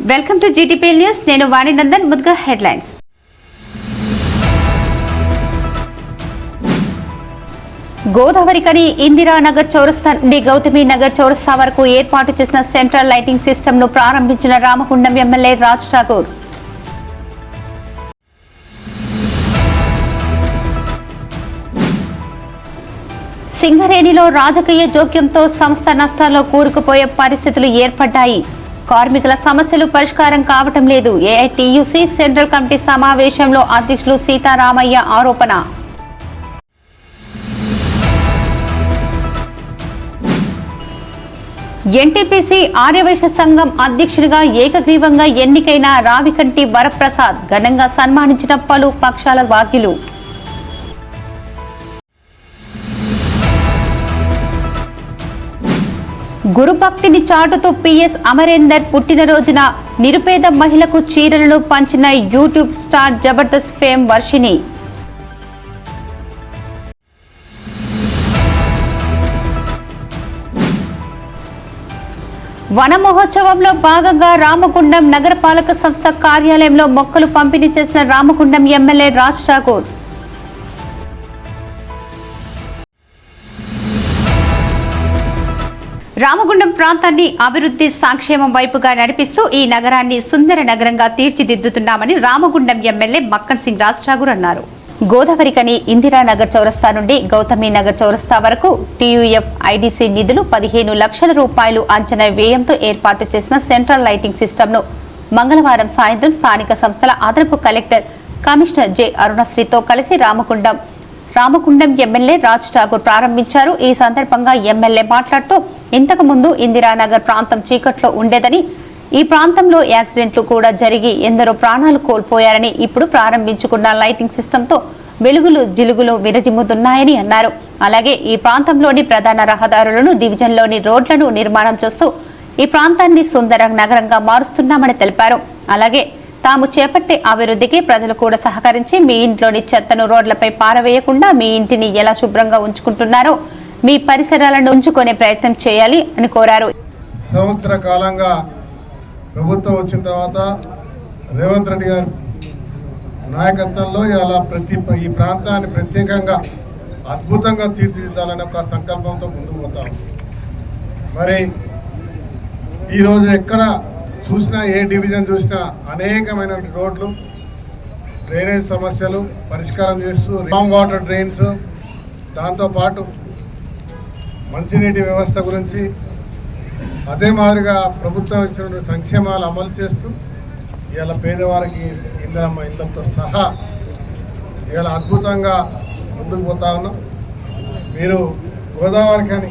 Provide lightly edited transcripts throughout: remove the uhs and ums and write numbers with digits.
Welcome to GTP news. నేను వాణి నందన్. ముందుగా headlines. Godavari కని ఇందిరానగర్ చౌరస్తా నుండి గౌతమి నగర్ చౌరస్తా వరకు ఏర్పాటు చేసిన సెంట్రల్ లైటింగ్ సిస్టమ్ ను ప్రారంభించిన రామగుండం ఎమ్మెల్యే రాజ్ ఠాకూర్. సింగరేణిలో రాజకీయ జోక్యంతో సంస్థ నష్టాల్లో కూరుకుపోయే పరిస్థితులు ఏర్పడ్డాయి. కార్మికుల సమస్యలు పరిష్కారం కావటం లేదు. ఏఐటీయూసీ సెంట్రల్ కమిటీ సమావేశంలో అధ్యక్షులు సీతారామయ్య ఆరోపణ. ఎన్టీపీసీ ఆర్యవైశ్య సంఘం అధ్యక్షుడిగా ఏకగ్రీవంగా ఎన్నికైన రావికంటి వరప్రసాద్ ఘనంగా సన్మానించిన పలు పక్షాల వాద్యులు. గురుభక్తిని చాటుతూ పిఎస్ అమరేందర్ పుట్టినరోజున నిరుపేద మహిళకు చీరలను పంచిన YouTube star Jabardasth fame Varshini. వన మహోత్సవంలో భాగంగా రామగుండం నగరపాలక సంస్థ కార్యాలయంలో మొక్కలు పంపిణీ చేసిన రామగుండం ఎమ్మెల్యే రాజ్ ఠాకూర్. రామగుండం ప్రాంతాన్ని అభివృద్ధి సంక్షేమం వైపుగా నడిపిస్తూ ఈ నగరాన్ని సుందర నగరంగా తీర్చిదిద్దుతున్నామని రామగుండం ఎమ్మెల్యే మక్కన్ సింగ్ రాజ్ ఠాకూర్ అన్నారు. గోదావరి కని ఇందిరానగర్ చౌరస్తా నుండి గౌతమి నగర్ చౌరస్తా వరకు టీయూఎఫ్ ఐడీసీ నిధులు 15 లక్షల రూపాయలు అంచనా వ్యయంతో ఏర్పాటు చేసిన సెంట్రల్ లైటింగ్ సిస్టమ్ ను మంగళవారం సాయంత్రం స్థానిక సంస్థల అదనపు కలెక్టర్ కమిషనర్ జె అరుణశ్రీతో కలిసి రామగుండం ఎమ్మెల్యే రాజ్ ఠాకూర్ ప్రారంభించారు. ఈ సందర్భంగా ఎమ్మెల్యే మాట్లాడుతూ ఇంతకు ముందు ఇందిరానగర్ ప్రాంతం చీకట్లో ఉండేదని, ఈ ప్రాంతంలో యాక్సిడెంట్లు కూడా జరిగి ఎందరో ప్రాణాలు కోల్పోయారని, ఇప్పుడు ప్రారంభించుకున్న లైటింగ్ సిస్టంతో వెలుగులు జిలుగులు విరజిమ్ముతున్నాయని అన్నారు. అలాగే ఈ ప్రాంతంలోని ప్రధాన రహదారులను, డివిజన్లోని రోడ్లను నిర్మాణం చేస్తూ ఈ ప్రాంతాన్ని సుందర నగరంగా మారుస్తున్నామని తెలిపారు. అలాగే తాము చేపట్టే అభివృద్ధికి ప్రజలు కూడా సహకరించి మీ ఇంట్లోని చెత్తను రోడ్లపై పారవేయకుండా మీ ఇంటిని ఎలా శుభ్రంగా ఉంచుకుంటున్నారో మీ పరిసరాలను ఉంచుకునే ప్రయత్నం చేయాలి అని కోరారు. సంవత్సర కాలంగా ప్రభుత్వం వచ్చిన తర్వాత రేవంత్ రెడ్డి గారి నాయకత్వంలో ఇలా ఈ ప్రాంతాన్ని ప్రత్యేకంగా అద్భుతంగా తీర్చిదిద్దాలనే ఒక సంకల్పంతో ముందుకు పోతాం. మరి ఈరోజు ఎక్కడ చూసినా, ఏ డివిజన్ చూసినా అనేకమైన రోడ్లు, డ్రైనేజ్ సమస్యలు పరిష్కారం చేస్తూ రాంగ్ వాటర్ డ్రైన్స్, దాంతోపాటు మంచినీటి వ్యవస్థ గురించి, అదే మాదిరిగా ప్రభుత్వం ఇచ్చిన సంక్షేమాలు అమలు చేస్తూ ఇవాళ పేదవారికి ఇందిరమ్మ ఇళ్లతో సహా ఇవాళ అద్భుతంగా ముందుకు పోతా ఉన్నాం. మీరు గోదావరి కానీ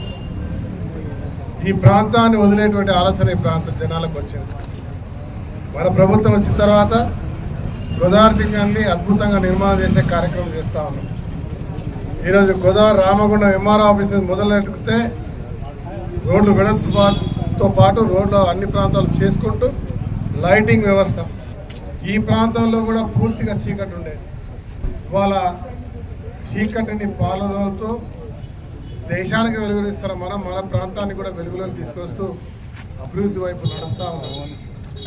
ఈ ప్రాంతాన్ని వదిలేటువంటి ఆలోచన ఈ ప్రాంత జనాలకు వచ్చింది. మన ప్రభుత్వం వచ్చిన తర్వాత గోదావరి జిల్లాని అద్భుతంగా నిర్మాణం చేసే కార్యక్రమం చేస్తూ ఉన్నాం. ఈరోజు గోదావరి రామగుండం ఎంఆర్ఓ ఆఫీస్ మొదలెట్టుకుంటే రోడ్లు వెడల్పుతో పాటు రోడ్లు అన్ని ప్రాంతాలు చేసుకుంటూ లైటింగ్ వ్యవస్థ, ఈ ప్రాంతంలో కూడా పూర్తిగా చీకటి ఉండేది. ఇవాళ చీకటిని పాలనతో దేశానికి వెలుగునిస్తారు. మన ప్రాంతాన్ని కూడా వెలుగులోకి తీసుకొస్తూ అభివృద్ధి వైపు నడుస్తూ ఉన్నాం.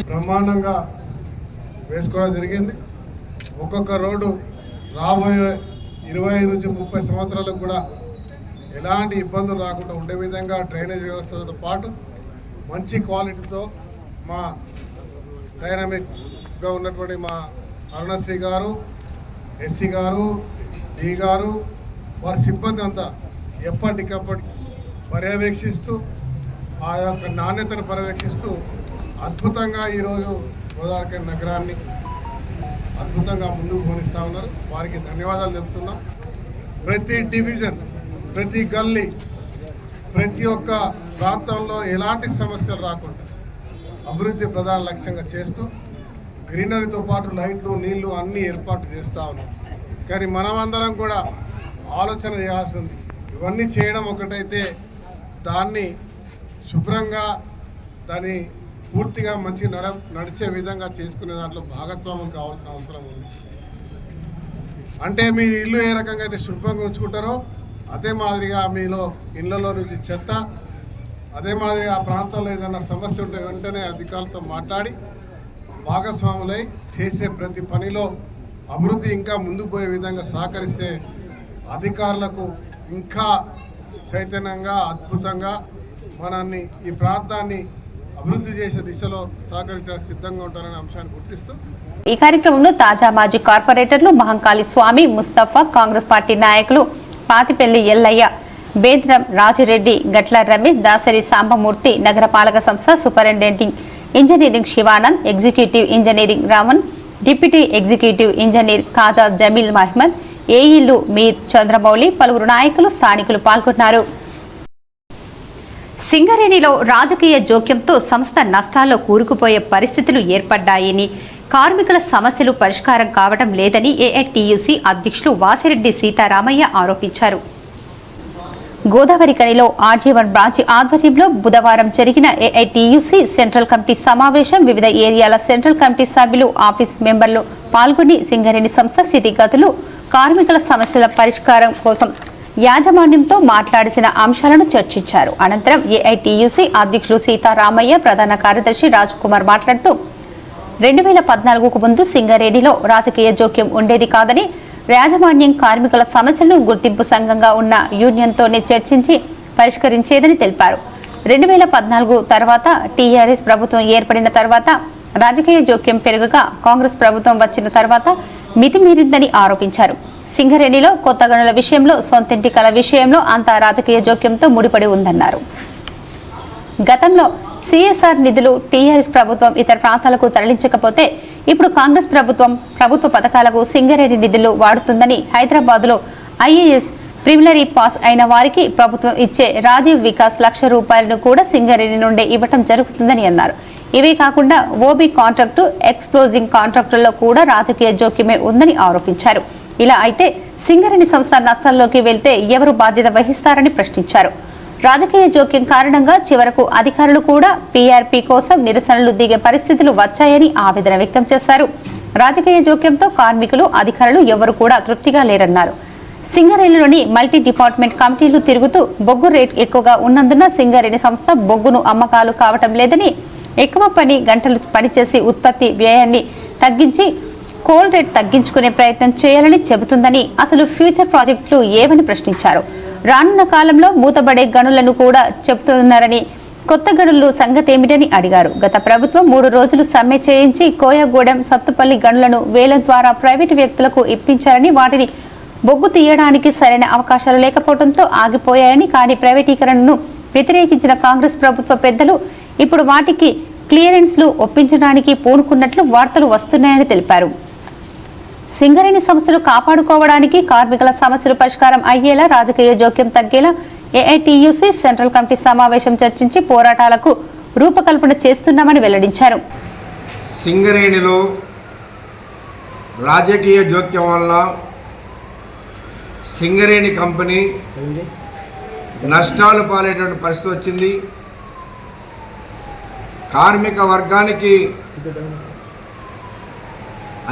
బ్రహ్మాండంగా వేసుకోవడం జరిగింది. ఒక్కొక్క రోడ్డు రాబోయే 25 నుంచి 30 సంవత్సరాలకు కూడా ఎలాంటి ఇబ్బందులు రాకుండా ఉండే విధంగా డ్రైనేజ్ వ్యవస్థతో పాటు మంచి క్వాలిటీతో మా డైనామిక్గా ఉన్నటువంటి మా అరుణశ్రీ గారు, ఎస్సీ గారు, డి గారు, వారి సిబ్బంది అంతా ఎప్పటికప్పటి పర్యవేక్షిస్తూ ఆ యొక్క నాణ్యతను పర్యవేక్షిస్తూ అద్భుతంగా ఈరోజు గోదావరి నగరాన్ని అద్భుతంగా ముందుకు పోనిస్తూ ఉన్నారు. వారికి ధన్యవాదాలు చెప్తున్నాం. ప్రతి డివిజన్, ప్రతి గల్లీ, ప్రతి ఒక్క ప్రాంతంలో ఎలాంటి సమస్యలు రాకుండా అభివృద్ధి ప్రధాన లక్ష్యంగా చేస్తూ గ్రీనరీతో పాటు లైట్లు, నీళ్లు అన్నీ ఏర్పాటు చేస్తూ ఉన్నాం. కానీ మనమందరం కూడా ఆలోచన చేయాల్సి ఉంది. ఇవన్నీ చేయడం ఒకటైతే దాన్ని శుభ్రంగా దాన్ని పూర్తిగా మంచి నడిచే విధంగా చేసుకునే దాంట్లో భాగస్వామ్యం కావాల్సిన అవసరం ఉంది. అంటే మీ ఇల్లు ఏ రకంగా అయితే శుభ్రంగా ఉంచుకుంటారో అదే మాదిరిగా మీలో ఇళ్లలో నుంచి చెత్త, అదే మాదిరిగా ఆ ప్రాంతంలో ఏదైనా సమస్య ఉంటే వెంటనే అధికారులతో మాట్లాడి భాగస్వాములై చేసే ప్రతి పనిలో అభివృద్ధి ఇంకా ముందుకు పోయే విధంగా సహకరిస్తే అధికారులకు ఇంకా చైతన్యంగా అద్భుతంగా మనల్ని ఈ ప్రాంతాన్ని అభివృద్ధి చేసే దిశలో సహకరించడానికి సిద్ధంగా ఉంటారనే అంశాన్ని గుర్తిస్తూ ఈ కార్యక్రమంలో తాజా మాజీ కార్పొరేటర్లు మహంకాళి స్వామి, ముస్తఫా, కాంగ్రెస్ పార్టీ నాయకులు పాతిపెల్లి ఎల్లయ్య, బేద్రం రాజిరెడ్డి, గట్ల రమేష్, దాసరి సాంబమూర్తి, నగరపాలక సంస్థ superintendent engineering Shivanand, executive engineering Raman, deputy executive engineer Khaja Jameel Mohammed, ఏఈలు మీర్ చంద్రమౌళి, పలువురు నాయకులు, స్థానికులు పాల్గొన్నారు. సింగరేణిలో రాజకీయ జోక్యంతో సంస్థ నష్టాల్లో కూరుకుపోయే పరిస్థితులు ఏర్పడ్డాయని, కార్మికుల సమస్యలు పరిష్కారం కావడం లేదని ఏఐటీయూసీ అధ్యక్షులు వాసిరెడ్డి సీతారామయ్య ఆరోపించారు. గోదావరి కనిలో ఆర్జీవన్ బ్రాంచ్ ఆధ్వర్యంలో బుధవారం జరిగిన ఏఐటీయూసీ సెంట్రల్ కమిటీ సమావేశం వివిధ ఏరియాల సెంట్రల్ కమిటీ సభ్యులు, ఆఫీస్ మెంబర్లు పాల్గొని సింగరేణి సంస్థ స్థితిగతులు, కార్మికుల సమస్యల పరిష్కారం కోసం యాజమాన్యంతో మాట్లాడిన అంశాలను చర్చించారు. అనంతరం ఏఐటీయూసీ అధ్యక్షులు సీతారామయ్య, ప్రధాన కార్యదర్శి రాజ్ కుమార్ మాట్లాడుతూ 2014కు ముందు సింగరేణిలో రాజకీయ జోక్యం ఉండేది కాదని, యాజమాన్యం కార్మికుల సమస్యలను గుర్తింపు సంఘంగా ఉన్న యూనియన్తోనే చర్చించి పరిష్కరించేదని తెలిపారు. 2014 తర్వాత టీఆర్ఎస్ ప్రభుత్వం ఏర్పడిన తర్వాత రాజకీయ జోక్యం పెరగగా కాంగ్రెస్ ప్రభుత్వం వచ్చిన తర్వాత మితిమీరిందని ఆరోపించారు. సింగరేణిలో కొత్త గనుల విషయంలో, సొంతింటి కళ విషయంలో అంతా రాజకీయ జోక్యంతో ముడిపడి ఉందన్నారు. గతంలో సిఎస్ఆర్ నిధులు టీఆర్ఎస్ ప్రభుత్వం ఇతర ప్రాంతాలకు తరలించకపోతే ఇప్పుడు కాంగ్రెస్ ప్రభుత్వ పథకాలకు సింగరేణి నిధులు వాడుతుందని, హైదరాబాద్లో ఐఏఎస్ ప్రిలిమినరీ పాస్ అయిన వారికి ప్రభుత్వం ఇచ్చే రాజీవ్ వికాస్ ₹1,00,000 కూడా సింగరేణి నుండే ఇవ్వటం జరుగుతుందని అన్నారు. ఇవే కాకుండా ఓబీ కాంట్రాక్టు, ఎక్స్ప్లోజింగ్ కాంట్రాక్టుల్లో కూడా రాజకీయ జోక్యమే ఉందని ఆరోపించారు. ఇలా అయితే సింగరేణి సంస్థ నష్టాల్లోకి వెళ్తే ఎవరు బాధ్యత వహిస్తారని ప్రశ్నించారు. రాజకీయ జోక్యం కారణంగా చివరకు అధికారులు కూడా పీఆర్పీ కోసం నిరసనలు దిగే పరిస్థితులు వచ్చాయని ఆవేదన వ్యక్తం చేశారు. రాజకీయ జోక్యంతో కార్మికులు, అధికారులు ఎవరు కూడా తృప్తిగా లేరన్నారు. సింగరేణిలోని మల్టీ డిపార్ట్మెంట్ కమిటీలు తిరుగుతూ బొగ్గు రేట్ ఎక్కువగా ఉన్నందున సింగరేణి సంస్థ బొగ్గును అమ్మకాలు కావటం లేదని, ఎక్కువ గంటలు పనిచేసి ఉత్పత్తి వ్యయాన్ని తగ్గించి కోల్ రేట్ తగ్గించుకునే ప్రయత్నం చేయాలని చెబుతుందని, అసలు ఫ్యూచర్ ప్రాజెక్టులు ఏమని ప్రశ్నించారు. రానున్న కాలంలో మూతబడే గనులను కూడా చెబుతున్నారని, కొత్త గనులు సంగతేమిటని అడిగారు. గత ప్రభుత్వం 3 రోజులు సమ్మె చేయించి కోయగూడెం, సత్తుపల్లి గనులను వేలం ద్వారా ప్రైవేటు వ్యక్తులకు ఇప్పించారని, వాటిని బొగ్గు తీయడానికి సరైన అవకాశాలు లేకపోవడంతో ఆగిపోయాయని, కానీ ప్రైవేటీకరణను వ్యతిరేకించిన కాంగ్రెస్ ప్రభుత్వ పెద్దలు ఇప్పుడు వాటికి క్లియరెన్స్లు ఒప్పించడానికి పూనుకున్నట్లు వార్తలు వస్తున్నాయని తెలిపారు. సింగరేణి సంస్థలు కాపాడుకోవడానికి, కార్మికుల సమస్యలు పరిష్కారం అయ్యేలా, రాజకీయ జోక్యం తగ్గేలా ఏఐటీయూసీ సెంట్రల్ కమిటీ సమావేశం చర్చించి పోరాటాలకు రూపకల్పన చేస్తున్నామని వెల్లడించారు. సింగరేణిలో రాజకీయ జోక్యం వల్ల సింగరేణి కంపెనీ నష్టాలు పాలేటువంటి పరిస్థితి వచ్చింది. కార్మిక వర్గానికి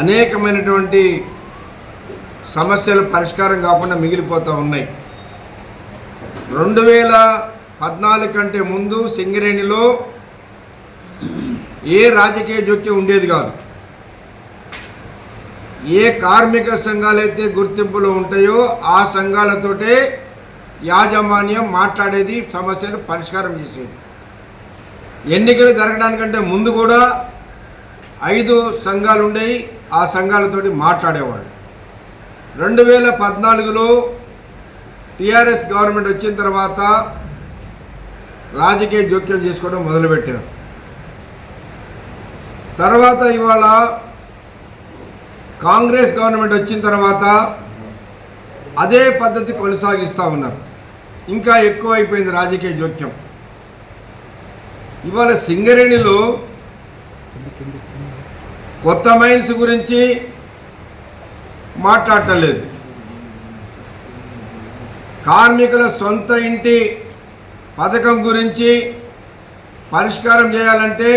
అనేకమైనటువంటి సమస్యలు పరిష్కారం కాకుండా మిగిలిపోతూ ఉన్నాయి. 2014 కంటే ముందు సింగరేణిలో ఏ రాజకీయ జోక్యం ఉండేది కాదు. ఏ కార్మిక సంఘాలైతే గుర్తింపులో ఉంటాయో ఆ సంఘాలతోటే యాజమాన్యం మాట్లాడేది, సమస్యలు పరిష్కారం చేసేది. ఎన్నికలు జరగడానికంటే ముందు కూడా 5 సంఘాలు ఉండేవి, ఆ సంఘాలతోటి మాట్లాడేవాళ్ళు. 2014లో టీఆర్ఎస్ గవర్నమెంట్ వచ్చిన తర్వాత రాజకీయ జోక్యం చేసుకోవడం మొదలుపెట్టారు. తర్వాత ఇవాళ కాంగ్రెస్ గవర్నమెంట్ వచ్చిన తర్వాత అదే పద్ధతి కొనసాగిస్తూ ఉన్నారు. ఇంకా ఎక్కువైపోయింది రాజకీయ జోక్యం. ఇవాళ సింగరేణిలో కొత్త మైన్స్ గురించి మాట్లాడలేదు. కార్మికుల సొంత ఇంటి పథకం గురించి పరిష్కారం చేయాలంటే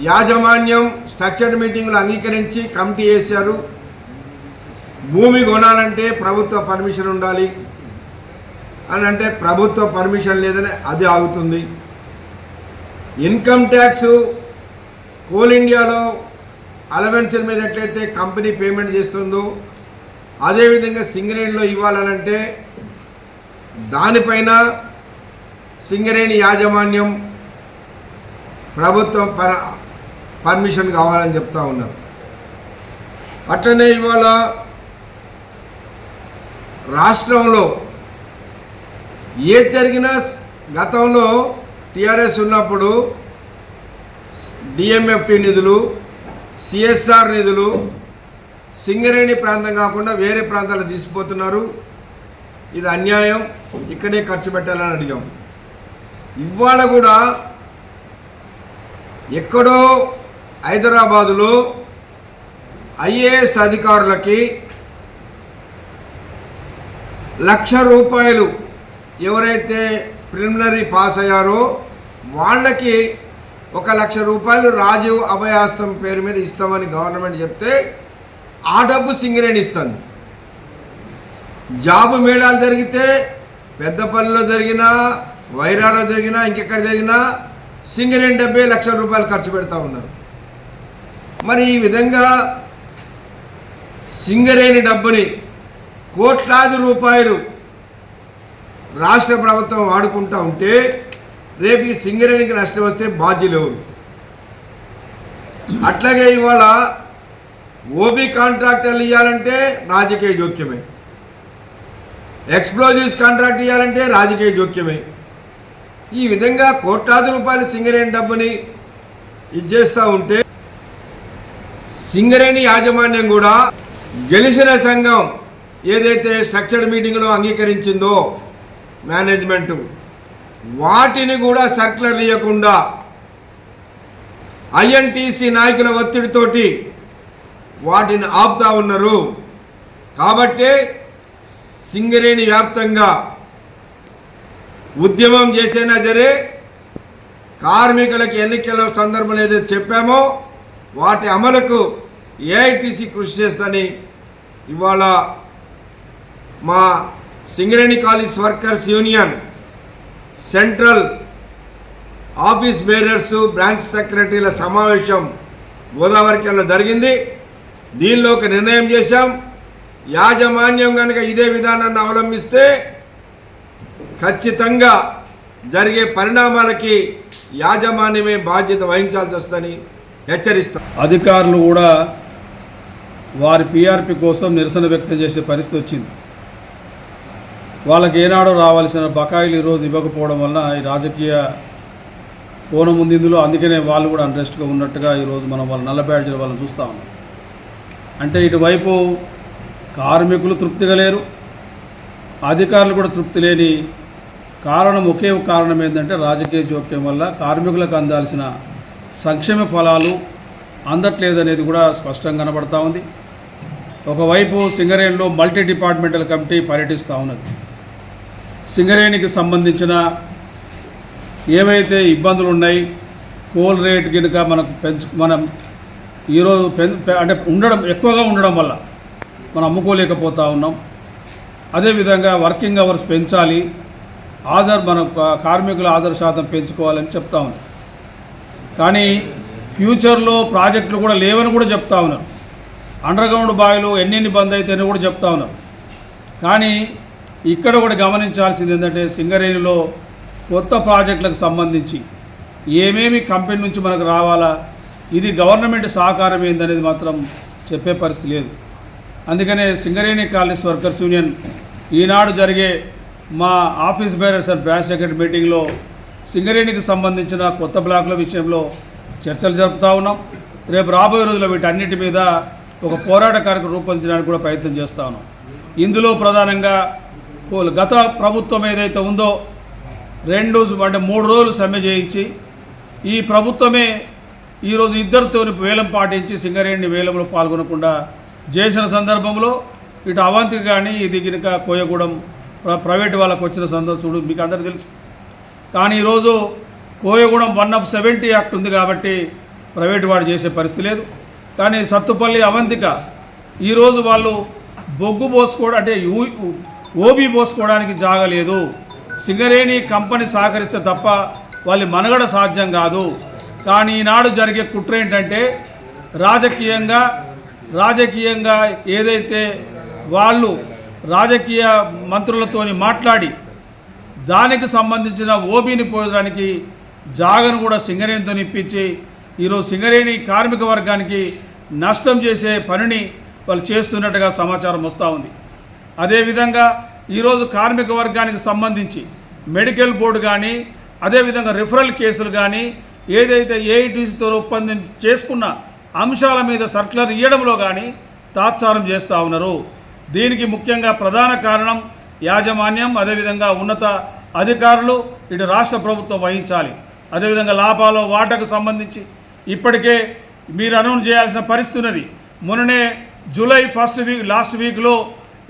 యాజమాన్యం స్ట్రక్చర్డ్ మీటింగ్లు అంగీకరించి కమిటీ వేశారు. భూమి కొనాలంటే ప్రభుత్వ పర్మిషన్ ఉండాలి అని అంటే ప్రభుత్వ పర్మిషన్ లేదని అది ఆగుతుంది. ఇన్కమ్ ట్యాక్స్ కోల్ ఇండియాలో అలవెన్స్ల మీద ఎట్లయితే కంపెనీ పేమెంట్ చేస్తుందో అదేవిధంగా సింగరేణిలో ఇవ్వాలనంటే దానిపైన సింగరేణి యాజమాన్యం ప్రభుత్వం పర్మిషన్ కావాలని చెప్తా ఉన్నారు. అట్లనే ఇవాళ రాష్ట్రంలో ఏది జరిగినా గతంలో టీఆర్ఎస్ ఉన్నప్పుడు డిఎంఎఫ్టీ నిధులు, సిఎస్ఆర్ నిధులు సింగరేణి ప్రాంతం కాకుండా వేరే ప్రాంతాలు తీసుకుపోతున్నారు. ఇది అన్యాయం, ఇక్కడే ఖర్చు పెట్టాలని అడిగాం. ఇవాళ కూడా ఎక్కడో హైదరాబాదులో ఐఏఎస్ అధికారులకి ₹1,00,000 ఎవరైతే ప్రిలిమినరీ పాస్ అయ్యారో వాళ్ళకి ₹1,00,000 రాజీవ్ అభయాస్తం పేరు మీద ఇస్తామని గవర్నమెంట్ చెప్తే ఆ డబ్బు సింగరేణి ఇస్తుంది. జాబు మేళాలు జరిగితే పెద్దపల్లిలో జరిగినా, వైరాలో జరిగినా, ఇంకెక్కడ జరిగినా సింగరేణి డబ్బే ₹1,00,000 ఖర్చు పెడతా ఉన్నారు. మరి ఈ విధంగా సింగరేణి డబ్బుని కోట్లాది రూపాయలు రాష్ట్ర ప్రభుత్వం వాడుకుంటూ ఉంటే రేపు ఈ సింగరేణికి నష్టం వస్తే బాధ్యులు ఎవరు? అట్లాగే ఇవాళ ఓబీ కాంట్రాక్టర్లు ఇవ్వాలంటే రాజకీయ జోక్యమే, ఎక్స్ప్లోజివ్స్ కాంట్రాక్ట్ ఇవ్వాలంటే రాజకీయ జోక్యమే. ఈ విధంగా కోట్లాది రూపాయలు సింగరేణి డబ్బుని ఇచ్చేస్తూ ఉంటే సింగరేణి యాజమాన్యం కూడా గెలిచిన సంఘం ఏదైతే స్ట్రక్చర్డ్ మీటింగ్లో అంగీకరించిందో మేనేజ్మెంటు వాటిని కూడా సర్క్యులర్ ఇవ్వకుండా ఐఎన్టీసీ నాయకుల ఒత్తిడితోటి వాటిని ఆపుతా ఉన్నారు. కాబట్టి సింగరేణి వ్యాప్తంగా ఉద్యమం చేసేనా సరే కార్మికులకు ఎన్నికల సందర్భంలో ఏదైతే చెప్పామో వాటి అమలుకు ఏఐటీసీ కృషి చేస్తని ఇవాళ మా Singareni college workers union central office bearers branch సెక్రటరీల సమావేశం గోదావరిలో జరిగింది. దీనిలో ఒక నిర్ణయం చేశాం. యాజమాన్యం కనుక ఇదే విధానాన్ని అవలంబిస్తే ఖచ్చితంగా జరిగే పరిణామాలకి యాజమాన్యమే బాధ్యత వహించాల్సి వస్తుందని హెచ్చరిస్తాం. అధికారులు కూడా వారి పీఆర్పీ కోసం నిరసన వ్యక్తం చేసే పరిస్థితి వచ్చింది. వాళ్ళకి ఏనాడో రావాల్సిన బకాయిలు ఈరోజు ఇవ్వకపోవడం వల్ల ఈ రాజకీయ కోణం ఉంది ఇందులో. అందుకనే వాళ్ళు కూడా అన్రెస్ట్గా ఉన్నట్టుగా ఈరోజు మనం వాళ్ళ నల్ల బ్యాడ్జీల వాళ్ళని చూస్తూ ఉన్నాం. అంటే ఇటువైపు కార్మికులు తృప్తిగా లేరు, అధికారులు కూడా తృప్తి లేని కారణం ఒకే కారణం ఏంటంటే రాజకీయ జోక్యం వల్ల కార్మికులకు అందాల్సిన సంక్షేమ ఫలాలు అందట్లేదనేది కూడా స్పష్టంగా కనబడతా ఉంది. ఒకవైపు సింగరేణిలో మల్టీ డిపార్ట్మెంటల్ కమిటీ పర్యటిస్తూ ఉన్నది. సింగరేణికి సంబంధించిన ఏవైతే ఇబ్బందులు ఉన్నాయి, కోల్ రేట్ కనుక మనం ఈరోజు అంటే ఎక్కువగా ఉండడం వల్ల మనం అమ్ముకోలేకపోతూ ఉన్నాం. అదేవిధంగా వర్కింగ్ అవర్స్ పెంచాలి, మన కార్మికుల హాజరు శాతం పెంచుకోవాలని చెప్తా ఉన్నాం. కానీ ఫ్యూచర్లో ప్రాజెక్టులు కూడా లేవని కూడా చెప్తా ఉన్నారు. అండర్గ్రౌండ్ బావిలు ఎన్ని బంద్ అయితేనే కూడా చెప్తా ఉన్నారు. కానీ ఇక్కడ కూడా గమనించాల్సింది ఏంటంటే సింగరేణిలో కొత్త ప్రాజెక్టులకు సంబంధించి ఏమేమి కంపెనీ నుంచి మనకు రావాలా, ఇది గవర్నమెంట్ సహకారం ఏందనేది మాత్రం చెప్పే పరిస్థితి లేదు. అందుకనే సింగరేణి కాలేజ్ వర్కర్స్ యూనియన్ ఈనాడు జరిగే మా office bearers and branch secretary మీటింగ్లో సింగరేణికి సంబంధించిన కొత్త బ్లాకుల విషయంలో చర్చలు జరుపుతూ ఉన్నాం. రేపు రాబోయే రోజుల్లో వీటన్నిటి మీద ఒక పోరాట కార్యక్రమం రూపొందించడానికి కూడా ప్రయత్నం చేస్తూ ఉన్నాం. ఇందులో ప్రధానంగా గత ప్రభుత్వం ఏదైతే ఉందో 3 రోజులు సమ్మె చేయించి ఈ ప్రభుత్వమే ఈరోజు ఇద్దరితో వేలం పాటించి సింగరేణి వేలంలో పాల్గొనకుండా చేసిన సందర్భంలో ఇటు అవంతి కానీ ఇది కనుక కోయగూడెం ప్రైవేట్ వాళ్ళకు వచ్చిన సందర్శుడు మీకు అందరికీ తెలుసు. కానీ ఈరోజు కోయగూడెం 170 యాక్ట్ ఉంది కాబట్టి ప్రైవేట్ వాడు చేసే పరిస్థితి లేదు. కానీ సత్తుపల్లి అవంతిక ఈరోజు వాళ్ళు బొగ్గు పోసుకోవడం అంటే ఓబీ పోసుకోవడానికి జాగలేదు. సింగరేణి కంపెనీ సహకరిస్తే తప్ప వాళ్ళ మనుగడ సాధ్యం కాదు. కానీ ఈనాడు జరిగే కుట్ర ఏంటంటే రాజకీయంగా ఏదైతే వాళ్ళు రాజకీయ మంత్రులతోని మాట్లాడి దానికి సంబంధించిన ఓబీని పోయడానికి జాగను కూడా సింగరేణితో ఇప్పించి ఈరోజు సింగరేణి కార్మిక వర్గానికి నష్టం చేసే పనిని వాళ్ళు చేస్తున్నట్టుగా సమాచారం వస్తూ ఉంది. అదేవిధంగా ఈరోజు కార్మిక వర్గానికి సంబంధించి మెడికల్ బోర్డు కానీ అదేవిధంగా రిఫరల్ కేసులు కానీ ఏదైతే ఏఐటీసీతో ఒప్పందం చేసుకున్న అంశాల మీద సర్క్యులర్ ఇవ్వడంలో కానీ తాత్సారం చేస్తూ ఉన్నారు. దీనికి ముఖ్యంగా ప్రధాన కారణం యాజమాన్యం, అదేవిధంగా ఉన్నత అధికారులు, ఇటు రాష్ట్ర ప్రభుత్వం వహించాలి. అదేవిధంగా లాభాల వాటాకు సంబంధించి ఇప్పటికే మీరు అనౌన్స్ చేయాల్సిన పరిస్థితి ఉన్నది. మొన్ననే జూలై లాస్ట్ వీక్లో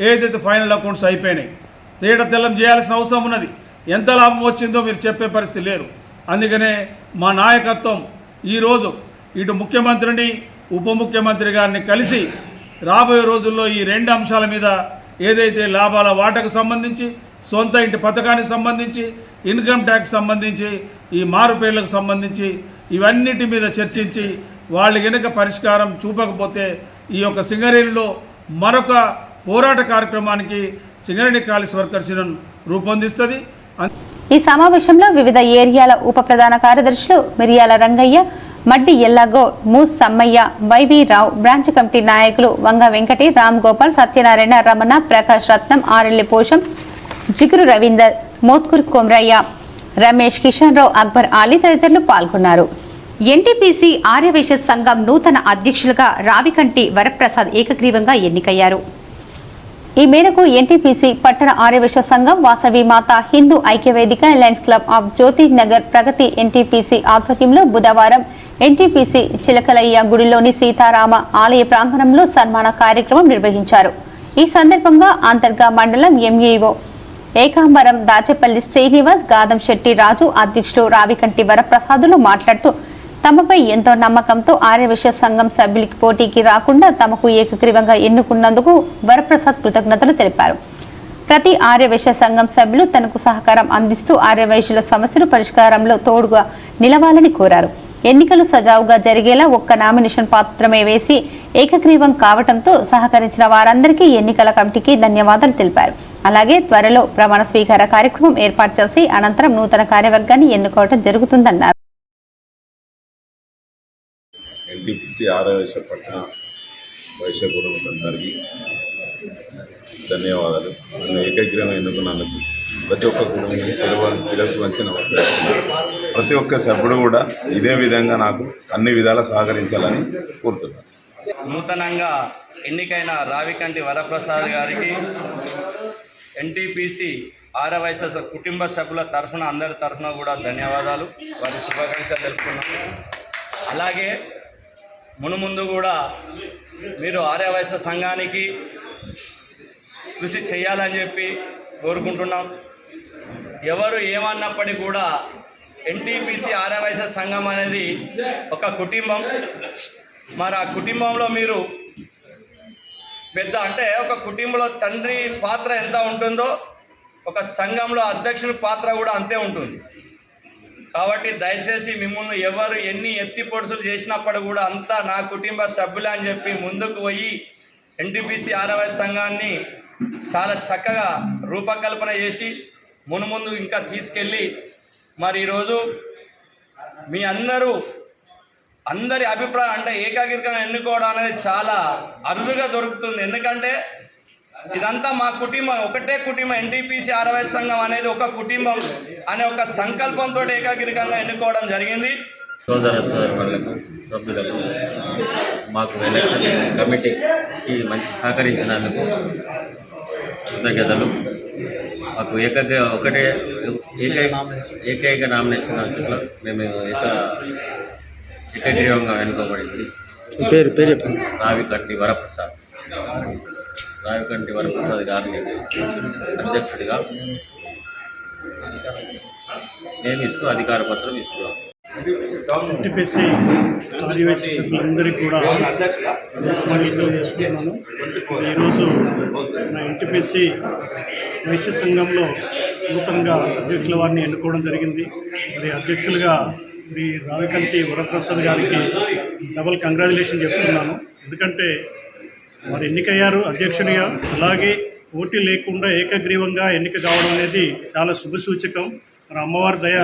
ఏదైతే ఫైనల్ అకౌంట్స్ అయిపోయినాయి, తెల్లం చేయాల్సిన అవసరం ఉన్నది. ఎంత లాభం వచ్చిందో మీరు చెప్పే పరిస్థితి లేరు. అందుకనే మా నాయకత్వం ఈరోజు ఇటు ముఖ్యమంత్రిని, ఉప ముఖ్యమంత్రి గారిని కలిసి రాబోయే రోజుల్లో ఈ 2 అంశాల మీద ఏదైతే లాభాల వాటాకు సంబంధించి, సొంత ఇంటి పథకానికి సంబంధించి, ఇన్కమ్ ట్యాక్స్ సంబంధించి, ఈ మారుపేర్లకు సంబంధించి ఇవన్నిటి మీద చర్చించి వాళ్ళు కనుక పరిష్కారం చూపకపోతే ఈ యొక్క సింగరేణిలో మరొక పోరాట కార్యక్రమానికి సింగరేణి కాలేజ్ వర్కర్స్ యూనియన్ రూపొందిస్తుంది. ఈ సమావేశంలో వివిధ ఏరియాల ఉప ప్రధాన కార్యదర్శులు మిరియాల రంగయ్య, మడ్డి ఎల్లాగౌడ్, మూస్ సమ్మయ్య, వైవి రావు, బ్రాంచ్ కమిటీ నాయకులు వంగ వెంకటి, రామ్ గోపాల్, సత్యనారాయణ, రమణ, ప్రకాష్ రత్నం, ఆరెల్లి పోషం, జిగురు రవీందర్, మోత్కూర్ కొమరయ్య, రమేష్, కిషన్ రావు, అక్బర్ అలీ తదితరులు పాల్గొన్నారు. ఎన్టీపీసీ ఆర్యవైశ్య సంఘం నూతన అధ్యక్షులుగా రావికంటి వరప్రసాద్ ఏకగ్రీవంగా ఎన్నికయ్యారు. ఈ మేరకు ఎన్టీపీసీ పట్టణ ఆర్యవైశ్య సంఘం, Vasavi Mata Hindu Aikyavedika, lions club of Jyothi Nagar, Pragathi NTPC ఆధ్వర్యంలో బుధవారం ఎన్టీపీసీ చిలకలయ్య గుడిలోని సీతారామ ఆలయ ప్రాంగణంలో సన్మాన కార్యక్రమం నిర్వహించారు. ఈ సందర్భంగా అంతర్గా మండలం ఎంఈఓ ఏకాంబరం దాచేపల్లి శ్రీనివాస్, గాదం శెట్టి రాజు, అధ్యక్షులు రావికంటి వరప్రసాదులు మాట్లాడుతూ తమపై ఎంతో నమ్మకంతో ఆర్యవైశ్య సంఘం సభ్యులకి పోటీకి రాకుండా తమకు ఏకగ్రీవంగా ఎన్నుకున్నందుకు వరప్రసాద్ కృతజ్ఞతలు తెలిపారు. ప్రతి ఆర్యవైశ్య సంఘం సభ్యులు తనకు సహకారం అందిస్తూ ఆర్యవైశ్యుల సమస్యల పరిష్కారంలో తోడుగా నిలవాలని కోరారు. ఎన్నికలు సజావుగా జరిగేలా ఒక్క నామినేషన్ పాత్రమే వేసి ఏకగ్రీవం కావడంతో సహకరించిన వారందరికీ ఎన్నికల కమిటీకి ధన్యవాదాలు తెలిపారు. అలాగే త్వరలో ప్రమాణ స్వీకార కార్యక్రమం ఏర్పాటు చేసి అనంతరం నూతన కార్యవర్గాన్ని ఎన్నుకోవడం జరుగుతుందన్నారు. ఎన్టీపీసీ ఆర్యవైశ్య పట్టణ వైశ్య కుటుంబానికి ధన్యవాదాలు. నన్ను ఏకగ్రీవం ఎన్నుకున్నందుకు ప్రతి ఒక్క కుటుంబం శిరస్సు వంచి నమస్కరిస్తున్నాను. ప్రతి ఒక్క సభ్యుడు కూడా ఇదే విధంగా నాకు అన్ని విధాలా సహకరించాలని కోరుతున్నాను. నూతనంగా ఎన్నికైన రావికంటి వరప్రసాద్ గారికి ఎన్టీపీసీ ఆర్యవైశ్య కుటుంబ సభ్యుల తరఫున అందరి తరఫున కూడా ధన్యవాదాలు, వారి శుభాకాంక్షలు తెలుపుకున్నాను. అలాగే మునుముందు కూడా మీరు ఆర్యవైశ్య సంఘానికి కృషి చేయాలని చెప్పి కోరుకుంటున్నాం. ఎవరు ఏమన్నప్పటికీ కూడా ఎన్టీపీసీ ఆర్యవైశ్య సంఘం అనేది ఒక కుటుంబం. మరి ఆ కుటుంబంలో మీరు పెద్ద అంటే ఒక కుటుంబంలో తండ్రి పాత్ర ఎంత ఉంటుందో ఒక సంఘంలో అధ్యక్షుని పాత్ర కూడా అంతే ఉంటుంది. కాబట్టి దయచేసి మిమ్మల్ని ఎవరు ఎన్ని ఎత్తిపొడుసులు చేసినప్పుడు కూడా అంతా నా కుటుంబ సభ్యులు అని చెప్పి ముందుకు పోయి ఎన్టీపీసీ ఆర్యవైశ్య సంఘాన్ని చాలా చక్కగా రూపకల్పన చేసి మునుముందు ఇంకా తీసుకెళ్ళి మరి ఈరోజు మీ అందరి అభిప్రాయం అంటే ఏకాగ్రీకంగా ఎన్నుకోవడం అనేది చాలా అరుదుగా దొరుకుతుంది. ఎందుకంటే ఇదంతా మా కుటుంబం, ఒకటే కుటుంబం. ఎన్టీపీసీ ఆర్యవైశ్య సంఘం అనేది ఒక కుటుంబం అనే ఒక సంకల్పంతో ఏకాగ్రీకంగా ఎన్నుకోవడం జరిగింది. సోదర సోదరులకు సభ్యులకు మాకు ఎలక్షన్ కమిటీకి మంచి సహకరించినందుకు కృతజ్ఞతలు. మాకు ఏకైక నామినేషన్ అంచులో మేము ఏకగ్రీవంగా ఎన్నుకోబడింది. రావికంటి వరప్రసాద్ గారిని అధ్యక్షుడిగా నియమిస్తూ అధికార పత్రం ఇస్తున్నాం. ఎన్టీపీసీ ఆర్యవైశ్య సభ్యులందరికీ కూడా స్మరణలు చేసుకుంటున్నాను. ఈరోజు నా ఎన్టీపీసీ వైశ్య సంఘంలో నూతనంగా అధ్యక్షుల వారిని ఎన్నుకోవడం జరిగింది. మరి అధ్యక్షులుగా శ్రీ రావికంటి వరప్రసాద్ గారికి డబుల్ కంగ్రాచులేషన్ చెప్తున్నాను. ఎందుకంటే వారు ఎన్నికయ్యారు అధ్యక్షుడిగా, అలాగే పోటీ లేకుండా ఏకగ్రీవంగా ఎన్నిక కావడం అనేది చాలా శుభసూచకం. మన అమ్మవారి దయ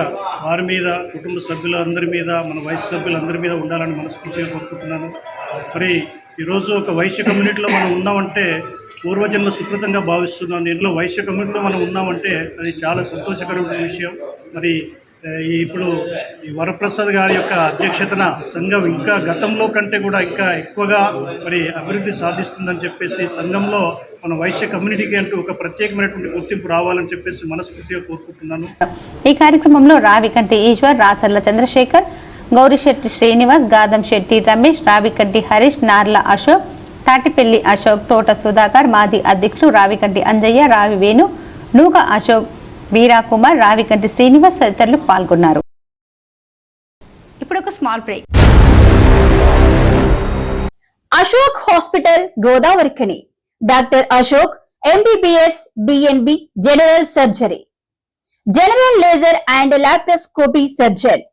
వారి మీద, కుటుంబ సభ్యులందరి మీద, మన వయసు సభ్యులందరి మీద ఉండాలని మనస్ఫూర్తిగా కోరుకుంటున్నాను. మరి ఈరోజు ఒక వైశ్య కమ్యూనిటీలో మనం ఉన్నామంటే పూర్వజన్మ సుకృతంగా భావిస్తున్నాను. దీంట్లో వైశ్య కమ్యూనిటీలో మనం ఉన్నామంటే అది చాలా సంతోషకరమైన విషయం. మరి ఇప్పుడు ఈ వరప్రసాద్ గారి యొక్క అధ్యక్షతన సంఘం ఇంకా గతంలో కంటే కూడా ఇంకా ఎక్కువగా మరి అభివృద్ధి సాధిస్తుందని చెప్పేసి సంఘంలో మన వైశ్య కమ్యూనిటీకి అంటూ ఒక ప్రత్యేకమైనటువంటి గుర్తింపు రావాలని చెప్పేసి మనస్ఫూర్తిగా కోరుకుంటున్నాను. ఈ కార్యక్రమంలో రావికంటి ఈశ్వర్, రాచర్ల చంద్రశేఖర్, గౌరిశెట్టి శ్రీనివాస్, గాదం శెట్టి రమేష్, రావికంటి హరీష్, నార్ల అశోక్, తాటిపల్లి అశోక్, తోట సుధాకర్, మాజీ అధ్యక్షులు రావికంటి అంజయ్య, రావి వేణు, నూక అశోక్, వీరాకుమార్, రావికంటి శ్రీనివాస్ తదితరులు పాల్గొన్నారు. ఇప్పుడు ఒక small break. Ashok hospital Godavarikhani, doctor Ashok MBBS DNB general surgery, general laser and laparoscopy surgeon,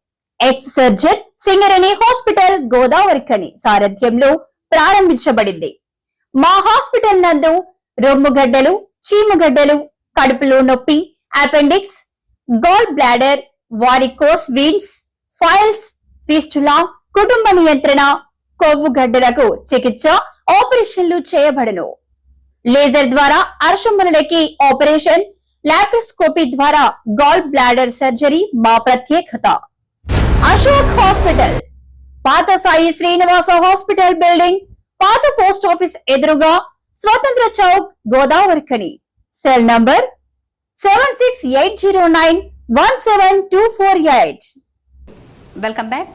ex surgeon Singareni hospital Godavarikhani సారథ్యంలో ప్రారంభించబడింది. మా హాస్పిటల్ నందు రొమ్ముగడ్డలు, చీముగడ్డలు, కడుపులో నొప్పి, appendix, gall bladder, varicose veins, piles, fistula, కుటుంబ నియంత్రణ, కొవ్వు గడ్డలకు చికిత్స, ఆపరేషన్లు చేయబడును. లేజర్ ద్వారా అర్షములకి ఆపరేషన్, లాప్రోస్కోపీ ద్వారా గాల్ బ్లాడర్ సర్జరీ మా ప్రత్యేకత. అశోక్ హాస్పిటల్, పాత సాయి శ్రీనివాస హాస్పిటల్ బిల్డింగ్, పాత పోస్ట్ ఆఫీస్ ఎదురుగా, స్వతంత్ర Chowk, Godavarikhani. Cell number 7680917248. Welcome back.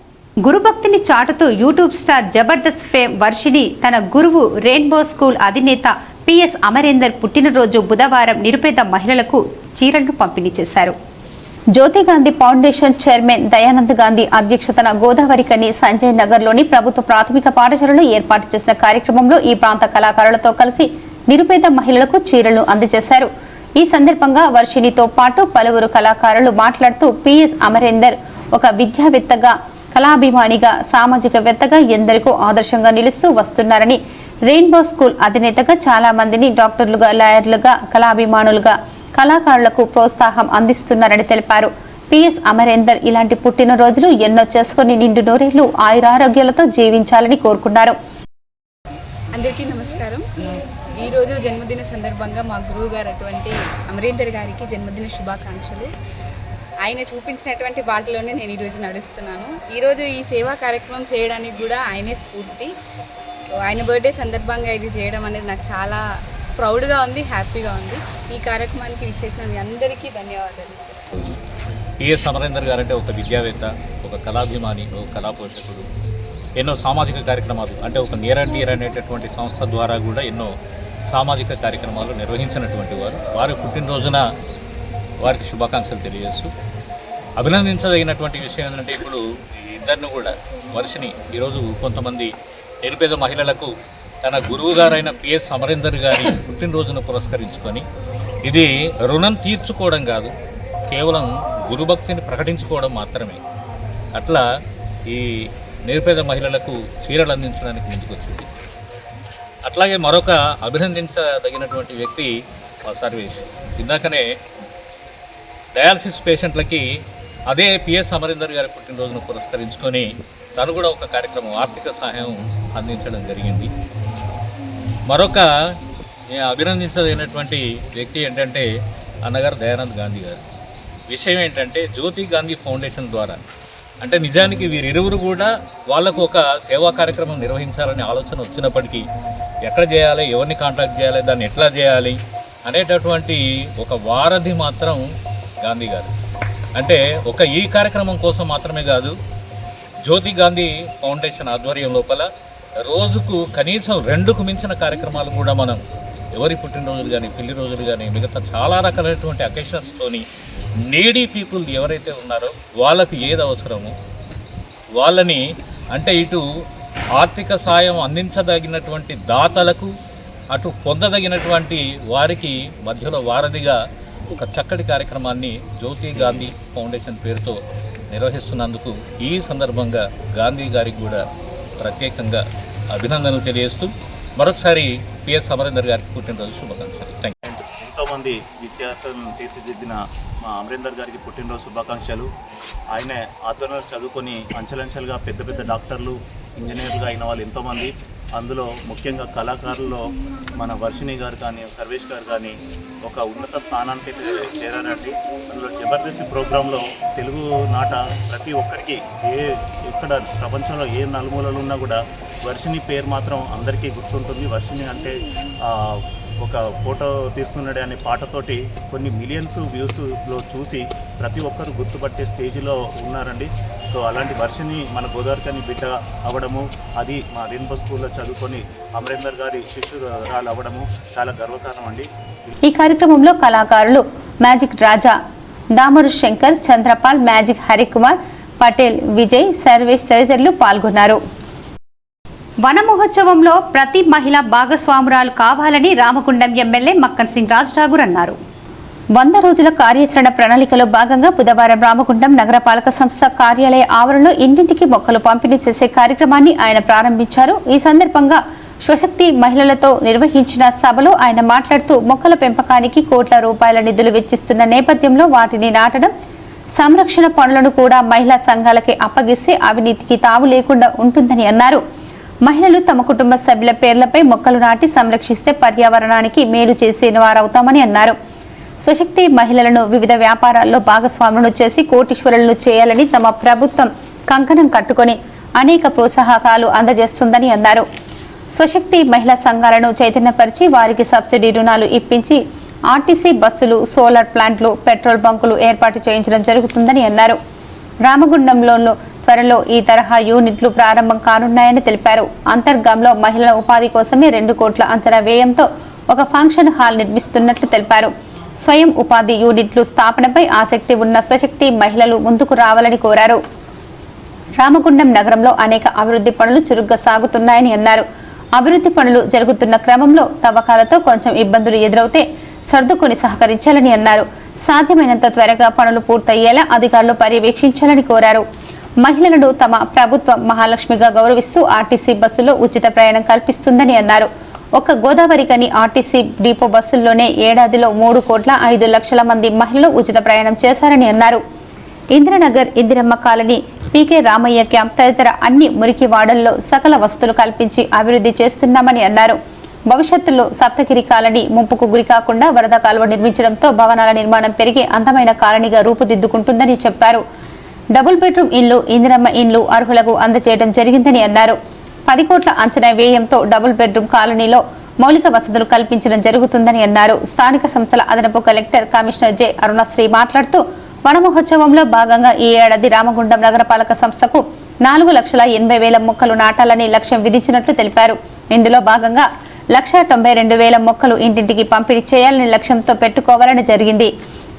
గురుభక్తిని చాటుతూ YouTube star Jabardasth fame Varshini తన గురువు రెయిన్బో స్కూల్ అధినేత పిఎస్ అమరేందర్ పుట్టినరోజు బుధవారం నిరుపేద మహిళలకు చీరలను పంపిణీ చేశారు. జ్యోతి గాంధీ ఫౌండేషన్ చైర్మన్ దయానంద్ గాంధీ అధ్యక్షతన గోదావరిఖని సంజయ్ నగర్లోని ప్రభుత్వ ప్రాథమిక పాఠశాలలో ఏర్పాటు చేసిన కార్యక్రమంలో ఈ ప్రాంత కళాకారులతో కలిసి నిరుపేద మహిళలకు చీరలు అందజేశారు. ఈ సందర్భంగా వర్షినితో పాటు పలువురు కళాకారులు మాట్లాడుతూ పిఎస్ అమరేందర్ ఒక విద్యావేత్తగా, కళాభిమానిగా, సామాజికవేత్తగా ఎందరికో ఆదర్శంగా నిలుస్తూ వస్తున్నారని, రెయిన్బో స్కూల్ అధినేతగా చాలా మందిని డాక్టర్లుగా, లాయర్లుగా, కళాభిమానులుగా, కళాకారులకు ప్రోత్సాహం అందిస్తున్నారని తెలిపారు. పిఎస్ అమరేందర్ ఇలాంటి పుట్టినరోజులు ఎన్నో చేసుకుని నిండు నూరేళ్లు ఆయురారోగ్యాలతో జీవించాలని కోరుకున్నారు. అందరికీ నమస్కారం. ఈరోజు జన్మదిన సందర్భంగా మా గురువు గారు అటువంటి అమరేందర్ గారికి జన్మదిన శుభాకాంక్షలు. ఆయన చూపించినటువంటి బాటలోనే నేను ఈరోజు నడుస్తున్నాను. ఈరోజు ఈ సేవా కార్యక్రమం చేయడానికి కూడా ఆయనే స్ఫూర్తి. ఆయన బర్త్డే సందర్భంగా ఇది చేయడం అనేది నాకు చాలా ప్రౌడ్గా ఉంది, హ్యాపీగా ఉంది. ఈ కార్యక్రమానికి ఇచ్చేసిన మీ అందరికీ ధన్యవాదాలు. పిఎస్ అమరేందర్ గారు అంటే ఒక విద్యావేత్త, ఒక కళాభిమాని, ఒక కళాపోషకుడు. ఎన్నో సామాజిక కార్యక్రమాలు అంటే ఒక నియర్ అండ్ డియర్ అనేటటువంటి సంస్థ ద్వారా కూడా ఎన్నో సామాజిక కార్యక్రమాలు నిర్వహించినటువంటి వారు. వారి పుట్టినరోజున వారికి శుభాకాంక్షలు తెలియజేస్తూ, అభినందించదగినటువంటి విషయం ఏంటంటే ఇప్పుడు ఇద్దరిని కూడా వర్షిని ఈరోజు కొంతమంది నిరుపేద మహిళలకు తన గురువు గారైన పిఎస్ అమరేందర్ గారి పుట్టినరోజును పురస్కరించుకొని ఇది రుణం తీర్చుకోవడం కాదు, కేవలం గురుభక్తిని ప్రకటించుకోవడం మాత్రమే. అట్లా ఈ నిరుపేద మహిళలకు చీరలు అందించడానికి ముందుకొచ్చింది. అట్లాగే మరొక అభినందించదగినటువంటి వ్యక్తి మా సర్వేష్. ఇందాకనే డయాలసిస్ పేషెంట్లకి అదే పిఎస్ అమరేందర్ గారి పుట్టినరోజును పురస్కరించుకొని తను కూడా ఒక కార్యక్రమం ఆర్థిక సహాయం అందించడం జరిగింది. మరొక అభినందించదగినటువంటి వ్యక్తి ఏంటంటే అన్నగారు దయానంద్ గాంధీ గారు. విషయం ఏంటంటే జ్యోతి గాంధీ ఫౌండేషన్ ద్వారా అంటే నిజానికి వీరిరువురు కూడా వాళ్ళకు ఒక సేవా కార్యక్రమం నిర్వహించాలనే ఆలోచన వచ్చినప్పటికీ ఎక్కడ చేయాలి, ఎవరిని కాంటాక్ట్ చేయాలి, దాన్ని ఎట్లా చేయాలి అనేటటువంటి ఒక వారధి మాత్రం గాంధీ గారు. అంటే ఒక ఈ కార్యక్రమం కోసం మాత్రమే కాదు, జ్యోతి గాంధీ ఫౌండేషన్ ఆధ్వర్యం లోపల రోజుకు కనీసం 2కు మించిన కార్యక్రమాలు కూడా మనం ఎవరి పుట్టినరోజులు కానీ, పెళ్లి రోజులు కానీ, మిగతా చాలా రకాలైనటువంటి అకేషన్స్తోని నీడీ పీపుల్ ఎవరైతే ఉన్నారో వాళ్ళకు ఏది అవసరమో వాళ్ళని అంటే ఇటు ఆర్థిక సాయం అందించదగినటువంటి దాతలకు, అటు పొందదగినటువంటి వారికి మధ్యలో వారధిగా ఒక చక్కటి కార్యక్రమాన్ని జ్యోతి గాంధీ ఫౌండేషన్ పేరుతో నిర్వహిస్తున్నందుకు ఈ సందర్భంగా గాంధీ గారికి కూడా ప్రత్యేకంగా అభినందనలు తెలియజేస్తూ మరొకసారి పిఎస్ అమరేందర్ గారికి పుట్టినరోజు శుభాకాంక్షలు. Thank you. ఎంతోమంది విద్యార్థులను తీర్చిదిద్దిన మా అమరేందర్ గారికి పుట్టినరోజు శుభాకాంక్షలు. ఆయనే ఆధ్వర్యంలో చదువుకొని అంచెలంచెలుగా పెద్ద పెద్ద డాక్టర్లు, ఇంజనీర్లుగా అయిన వాళ్ళు ఎంతోమంది. అందులో ముఖ్యంగా కళాకారుల్లో మన వర్షిణి గారు కానీ, సర్వేష్ గారు కానీ ఒక ఉన్నత స్థానానికి అయితే చేరారండి. అందులో జబర్దస్త్ ప్రోగ్రాంలో తెలుగు నాట ప్రతి ఒక్కరికి ఎక్కడ ప్రపంచంలో ఏ నలుమూలలు ఉన్నా కూడా వర్షిణి పేరు మాత్రం అందరికీ గుర్తుంటుంది. వర్షిణి అంటే ఒక ఫోటో తీస్తున్నాడే అనే పాటతోటి కొన్ని మిలియన్స్ వ్యూస్లో చూసి ప్రతి ఒక్కరు గుర్తుపట్టే స్టేజ్లో ఉన్నారండి. సో అలాంటి వర్షిని మన గోదావరికని బిడ్డ అవ్వడము, అది మా రెయిన్బో స్కూల్లో చదువుకొని అమరేందర్ గారి శిష్యురాలు అవ్వడము చాలా గర్వకారణం అండి. ఈ కార్యక్రమంలో కళాకారులు మ్యాజిక్ రాజా, దామరు శంకర్, చంద్రపాల్, మ్యాజిక్ హరికుమార్, పటేల్, విజయ్, సర్వేష్ తదితరులు పాల్గొన్నారు. వన మహోత్సవంలో ప్రతి మహిళ భాగస్వామురాలు కావాలని రామగుండం ఎమ్మెల్యే మక్కన్ సింగ్ రాజ్ ఠాగూర్ అన్నారు. 100 రోజుల కార్యాచరణ ప్రణాళికలో భాగంగా బుధవారం రామగుండం నగరపాలక సంస్థ కార్యాలయ ఆవరణలో ఇంటింటికి మొక్కలు పంపిణీ చేసే కార్యక్రమాన్ని ఆయన ప్రారంభించారు. ఈ సందర్భంగా స్వశక్తి మహిళలతో నిర్వహించిన సభలో ఆయన మాట్లాడుతూ మొక్కల పెంపకానికి కోట్ల రూపాయల నిధులు వెచ్చిస్తున్న నేపథ్యంలో వాటిని నాటడం, సంరక్షణ పనులను కూడా మహిళా సంఘాలకే అప్పగిస్తే అవినీతికి తావు లేకుండా ఉంటుందని అన్నారు. మహిళలు తమ కుటుంబ సభ్యుల పేర్లపై మొక్కలు నాటి సంరక్షిస్తే పర్యావరణానికి మేలు చేసిన వారవుతామని అన్నారు. స్వశక్తి మహిళలను వివిధ వ్యాపారాల్లో భాగస్వాములను చేసి కోటీశ్వరులను చేయాలని తమ ప్రభుత్వం కంకణం కట్టుకొని అనేక ప్రోత్సాహకాలు అందజేస్తుందని అన్నారు. స్వశక్తి మహిళా సంఘాలను చైతన్యపరిచి వారికి సబ్సిడీ రుణాలు ఇప్పించి ఆర్టీసీ బస్సులు, సోలార్ ప్లాంట్లు, పెట్రోల్ బంకులు ఏర్పాటు చేయించడం జరుగుతుందని అన్నారు. రామగుండంలో త్వరలో ఈ తరహా యూనిట్లు ప్రారంభం కానున్నాయని తెలిపారు. అంతర్గంలో మహిళల ఉపాధి కోసమే 2 కోట్ల అంచనా వ్యయంతో ఒక ఫంక్షన్ హాల్ నిర్మిస్తున్నట్లు తెలిపారు. స్వయం ఉపాధి యూనిట్లు స్థాపనపై ఆసక్తి ఉన్న స్వశక్తి మహిళలు ముందుకు రావాలని కోరారు. రామగుండం నగరంలో అనేక అభివృద్ధి పనులు చురుగ్గా సాగుతున్నాయని అన్నారు. అభివృద్ధి పనులు జరుగుతున్న క్రమంలో తవ్వకాలతో కొంచెం ఇబ్బందులు ఎదురవుతే సర్దుకొని సహకరించాలని అన్నారు. సాధ్యమైనంత త్వరగా పనులు పూర్తయ్యేలా అధికారులు పర్యవేక్షించాలని కోరారు. మహిళలను తమ ప్రభుత్వం మహాలక్ష్మిగా గౌరవిస్తూ ఆర్టీసీ బస్సులో ఉచిత ప్రయాణం కల్పిస్తుందని అన్నారు. ఒక గోదావరికని ఆర్టీసీ డిపో బస్సుల్లోనే ఏడాదిలో 3,05,00,000 మంది మహిళలు ఉచిత ప్రయాణం చేశారని అన్నారు. ఇంద్రనగర్, ఇందిరమ్మ కాలనీ, పీకే రామయ్య క్యాంప్ తదితర అన్ని మురికి వాడల్లో సకల వసతులు కల్పించి అభివృద్ధి చేస్తున్నామని అన్నారు. భవిష్యత్తులో సప్తగిరి కాలనీ ముంపుకు గురి కాకుండా వరద కాలువ నిర్మించడంతో భవనాల నిర్మాణం పెరిగి అందమైన కాలనీగా రూపుదిద్దుకుంటుందని చెప్పారు. డబుల్ బెడ్రూమ్ ఇళ్లు, ఇందిరమ్మ ఇళ్లు అర్హులకు అందజేయడం జరిగిందని అన్నారు. 10 కోట్ల అంచనా వ్యయంతో డబుల్ బెడ్రూమ్ కాలనీలో మౌలిక వసతులు కల్పించడం జరుగుతుందని అన్నారు. స్థానిక సంస్థల అదనపు కలెక్టర్ కమిషనర్ జె అరుణశ్రీ మాట్లాడుతూ వన మహోత్సవంలో భాగంగా ఈ ఏడాది రామగుండం నగరపాలక సంస్థకు 4,80,000 మొక్కలు నాటాలని లక్ష్యం విధించినట్లు తెలిపారు. ఇందులో భాగంగా 1,92,000 మొక్కలు ఇంటింటికి పంపిణీ చేయాలని లక్ష్యంతో పెట్టుకోవాలని జరిగింది.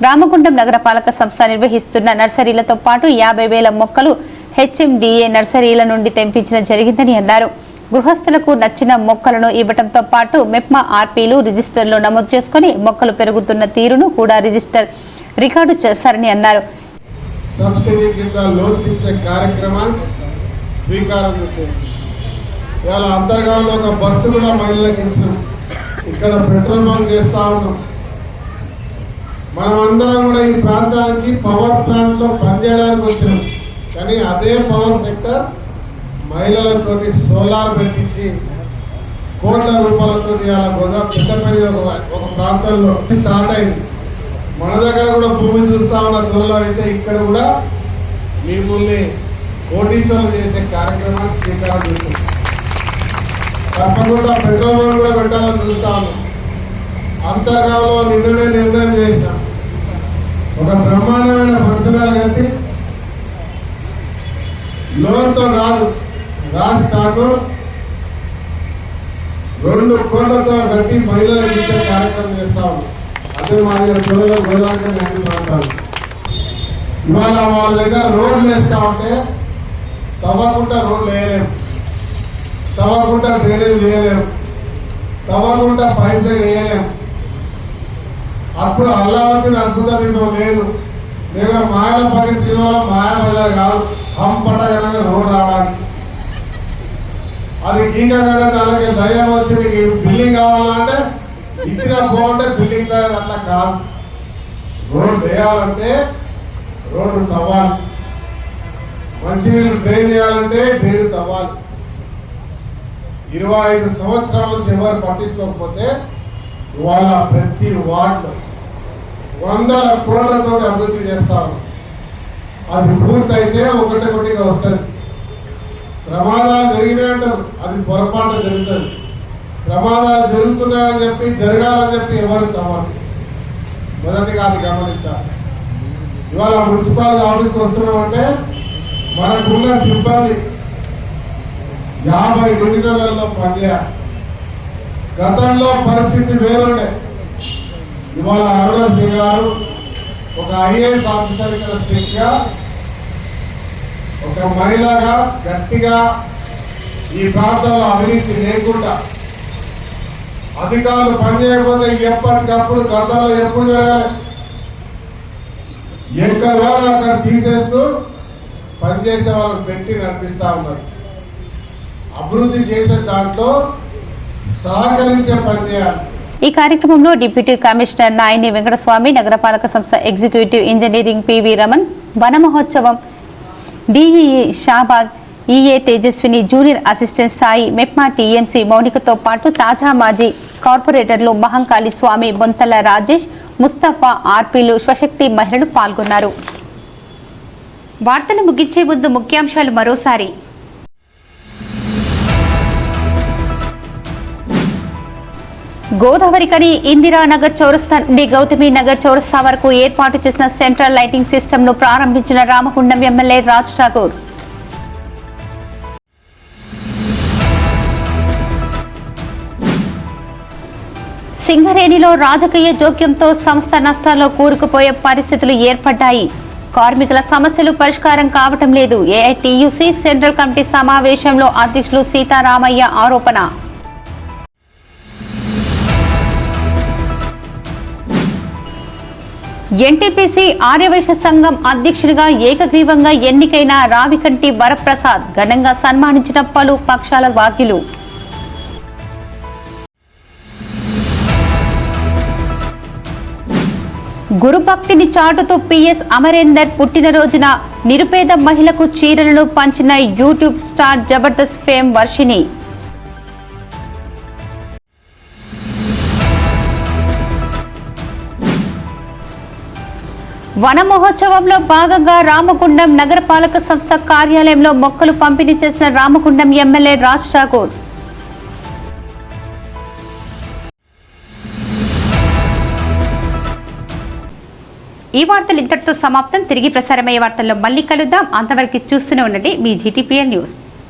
రామగుండం నగరపాలక సంస్థ నిర్వహిస్తున్న నర్సరీలతో పాటు 50,000 మొక్కలు హెచ్ఎండిఏ నర్సరీల నుండి తెంపించడం జరిగిందని అన్నారు. గృహస్థులకు నచ్చిన మొక్కలను ఇవ్వడంతో పాటు మెప్మా ఆర్పీలు రిజిస్టర్లో నమోదు చేసుకుని మొక్కలు పెరుగుతున్న తీరును కూడా రికార్డు చేస్తారని అన్నారు. సబ్సిడీ కింద లోన్స్ ఇచ్చే కార్యక్రమాన్ని స్వీకారం చుట్టింది. ఇవాళ అంతర్గాంలో ఒక బస్సు కూడా మహిళలకు ఇస్తున్నాం. ఇక్కడ పెట్రోల్ బంక్ చేస్తా ఉన్నాం. మనమందరం కూడా ఈ ప్రాంతానికి పవర్ ప్లాంట్లో పనిచేయడానికి వచ్చినాం. కానీ అదే పవర్ సెక్టర్ మహిళలతో సోలార్ పెట్టించి కోట్ల రూపాయలతో పెద్దపల్లి ఒక ప్రాంతంలో స్టార్ట్ అయింది. మన దగ్గర కూడా భూమి చూస్తా ఉన్న త్వరలో అయితే ఇక్కడ కూడా మిమ్మల్ని కోటీశ్వరులు చేసే కార్యక్రమాన్ని స్వీకారం చేస్తున్నాం. తప్పకుండా పెట్రోల్ బంక్ కూడా పెట్టాలని చూస్తా ఉన్నాం. అంతర్గాంలో నిన్ననే నిర్ణయం చేశాం. ఒక బ్రహ్మాండమైన ఫంక్షన్ హాల్ కట్టి లోన్తో కాదు, రాజ్ ఠాకూర్ 2 కోట్లతో కట్టి మహిళలకు ఇచ్చే కార్యక్రమం చేస్తా ఉన్నాం. అదే మా దగ్గర త్వరలో గోదావరి అన్ని ప్రాంతాలు ఇవాళ వాళ్ళ దగ్గర రోడ్లు వేస్తా ఉంటే తవ్వకుండా రోడ్లు వేయలేము, తవ్వకుండా డ్రైనేజ్ వేయలేము, తవ్వకుండా పైప్ లైన్ వేయలేము. అప్పుడు అల్లావతిని అద్భుత దీపం లేదు, లేదా మాయలపల్లి సినిమాలో మాయాబజార్ కాదు, హంపటగా రోడ్ రావడానికి. అది గీక కదా దానికి దయ్యం వచ్చి నీకు బిల్డింగ్ కావాలంటే ఇచ్చిన బాగుంటే బిల్డింగ్ తయారు, అట్లా కాదు. రోడ్డు వేయాలంటే రోడ్డు తవ్వాలి, మంచినీళ్ళు డ్రైన్ చేయాలంటే డ్రైన్ తవ్వాలి. 25 సంవత్సరాల నుంచి ఎవరు పట్టించుకోకపోతే ఇవాళ ప్రతి వార్డు 100 కోట్లతో అభివృద్ధి చేస్తారు. అది పూర్తయితే ఒకటిగా వస్తుంది. ప్రమాదాలు జరిగినాయంటారు, అది పొరపాటు జరుగుతుంది. ప్రమాదాలు జరుగుతున్నాయని చెప్పి జరగాలని చెప్పి ఎవరు తవ్వాలి. మొదటిగా అది గమనించాలి. ఇవాళ మున్సిపాలిటీ ఆఫీస్కి వస్తున్నామంటే మనకున్న సిబ్బంది 50 డివిజన్లలో పనిచేయాలి. గతంలో పరిస్థితి వేరుండే. ఇవాళ అరుణశ్రీ గారు ఒక ఐఏఎస్ ఆఫీసర్ ఇక్కడ స్ట్రిక్ట్గా, ఒక మహిళగా గట్టిగా ఈ ప్రాంతంలో అవినీతి లేకుండా, అధికారులు పనిచేయకపోతే ఎప్పటికప్పుడు గతంలో ఎప్పుడు జరగాలి ఎక్కడ వాళ్ళు అక్కడ తీసేస్తూ పనిచేసే వాళ్ళు పెట్టి నడిపిస్తా ఉన్నారు. అభివృద్ధి చేసే దాంట్లో సహకరించే పని చేయాలి. ఈ కార్యక్రమంలో డిప్యూటీ కమిషనర్ నాయని వెంకటస్వామి, నగరపాలక సంస్థ executive engineering PV Raman, Vana Mahotsavam DE Shabad, EA Tejaswini, junior assistant Sai, MEPMA TMC మౌనికతో పాటు తాజా మాజీ కార్పొరేటర్లు మహంకాళి స్వామి, బొంతల రాజేష్, ముస్తఫా, ఆర్పీలు, స్వశక్తి మహిళలు పాల్గొన్నారు. వార్తలు ముగించే ముందు ముఖ్యాంశాలు మరోసారి. గోదావరికని ఇందిరానగర్ చౌరస్తా నుండి గౌతమి నగర్ చౌరస్తా వరకు ఏర్పాటు చేసిన సెంట్రల్ లైటింగ్ సిస్టమ్ ను ప్రారంభించిన రామగుండం ఎమ్మెల్యే రాజ్ ఠాకూర్. సింగరేణిలో రాజకీయ జోక్యంతో సంస్థ నష్టాల్లో కూరుకుపోయే పరిస్థితులు ఏర్పడ్డాయి. కార్మికుల సమస్యలు పరిష్కారం కావటం లేదు. ఏఐటీయూసీ సెంట్రల్ కమిటీ సమావేశంలో అధ్యక్షులు సీతారామయ్య ఆరోపణ. ఎన్టీపీసీ ఆర్యవైశ్య సంఘం అధ్యక్షుడిగా ఏకగ్రీవంగా ఎన్నికైన రావికంటి వరప్రసాద్ ఘనంగా సన్మానించిన పలు పక్షాల వాద్యులు. గురుభక్తిని చాటుతూ పిఎస్ అమరేందర్ పుట్టినరోజున నిరుపేద మహిళకు చీరలను పంచిన YouTube star Jabardasth fame Varshini. వన మహోత్సవంలో భాగంగా రామగుండం నగరపాలక సంస్థ కార్యాలయంలో మొక్కలు పంపిణీ చేసిన రామగుండం ఎమ్మెల్యే రాజ్ ఠాకూర్. ఈ వార్తలు ఇంతటితో సమాప్తం. తిరిగి ప్రసారమయ్యే వార్తల్లో మళ్ళీ కలుద్దాం. అంతవరకు చూస్తూనే ఉండండి మీ జీటీపీఎల్ న్యూస్.